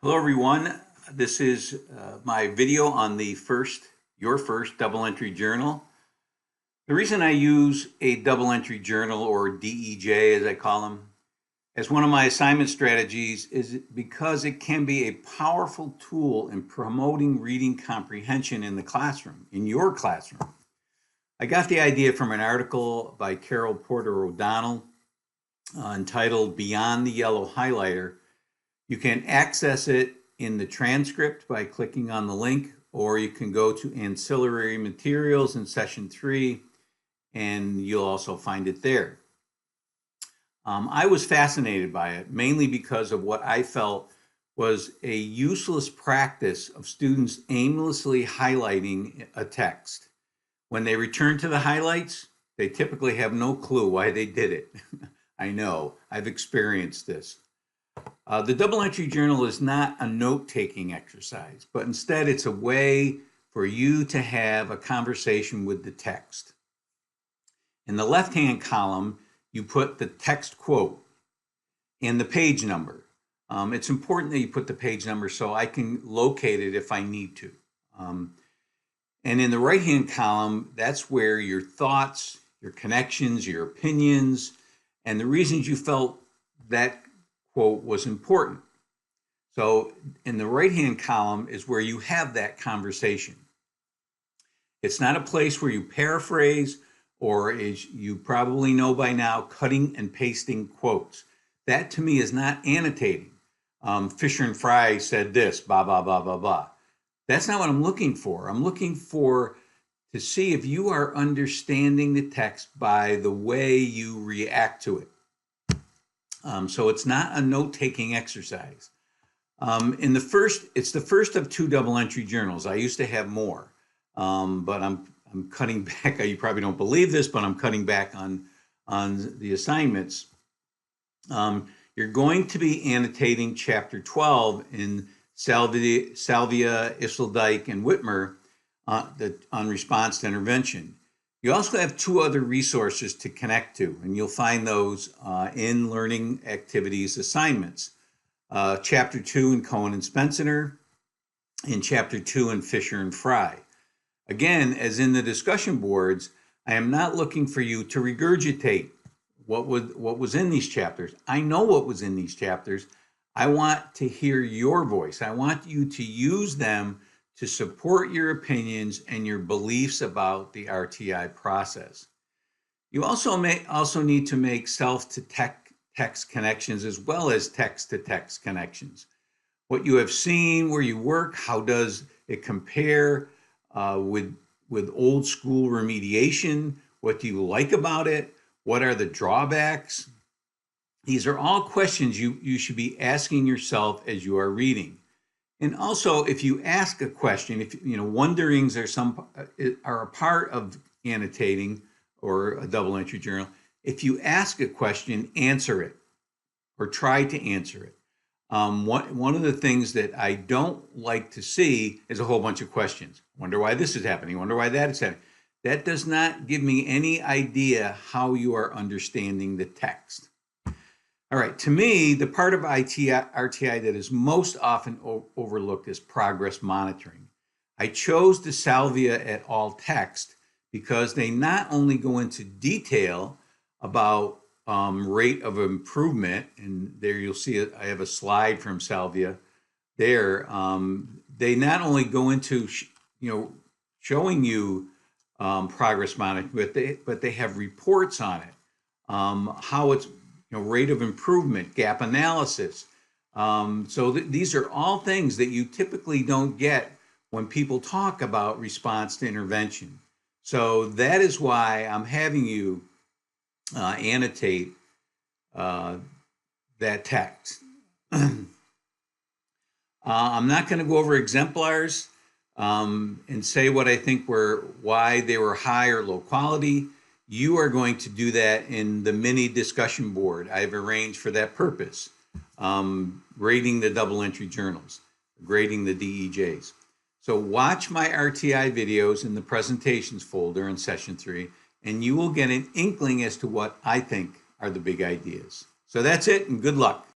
Hello everyone. This is my video on your first double entry journal. The reason I use a double entry journal, or DEJ as I call them, as one of my assignment strategies is because it can be a powerful tool in promoting reading comprehension in the classroom, in your classroom. I got the idea from an article by Carol Porter O'Donnell entitled Beyond the Yellow Highlighter. You can access it in the transcript by clicking on the link, or you can go to ancillary materials in session 3 and you'll also find it there. I was fascinated by it, mainly because of what I felt was a useless practice of students aimlessly highlighting a text. When they return to the highlights, they typically have no clue why they did it. I know, I've experienced this. The double entry journal is not a note-taking exercise, but instead it's a way for you to have a conversation with the text. In the left-hand column, you put the text quote and the page number. It's important that you put the page number so I can locate it if I need to. And in the right-hand column, that's where your thoughts, your connections, your opinions, and the reasons you felt that quote was important. So in the right-hand column is where you have that conversation. It's not a place where you paraphrase or, as you probably know by now, cutting and pasting quotes. That to me is not annotating. Fisher and Fry said this, blah, blah, blah, blah, blah. That's not what I'm looking for. I'm looking for to see if you are understanding the text by the way you react to it. So it's not a note-taking exercise. It's the first of 2 double entry journals. I used to have more, but I'm cutting back. You probably don't believe this, but I'm cutting back on the assignments. You're going to be annotating chapter 12 in Salvia, Isseldike, and Whitmer on response to intervention. You also have 2 other resources to connect to, and you'll find those in learning activities assignments. Chapter 2 in Cohen and Spencer, and Chapter 2 in Fisher and Fry. Again, as in the discussion boards, I am not looking for you to regurgitate what was in these chapters. I know what was in these chapters. I want to hear your voice. I want you to use them to support your opinions and your beliefs about the RTI process. You also need to make self-to-text connections as well as text-to-text connections. What you have seen, where you work, how does it compare with old school remediation? What do you like about it? What are the drawbacks? These are all questions you should be asking yourself as you are reading. And also, if you ask a question, if wonderings are a part of annotating or a double entry journal. If you ask a question, answer it or try to answer it. One of the things that I don't like to see is a whole bunch of questions. Wonder why this is happening. Wonder why that is happening. That does not give me any idea how you are understanding the text. All right, to me, the part of RTI that is most often overlooked is progress monitoring. I chose the Salvia et al. Text because they not only go into detail about rate of improvement, and there you'll see it, I have a slide from Salvia there. They not only go into showing you progress monitoring, but they have reports on it, how it's rate of improvement, gap analysis. So these are all things that you typically don't get when people talk about response to intervention. So that is why I'm having you annotate that text. I'm not going to go over exemplars and say what I think why they were high or low quality. You are going to do that in the mini discussion board I've arranged for that purpose, grading the double entry journals, grading the DEJs. So watch my RTI videos in the presentations folder in session 3, and you will get an inkling as to what I think are the big ideas. So that's it, and good luck.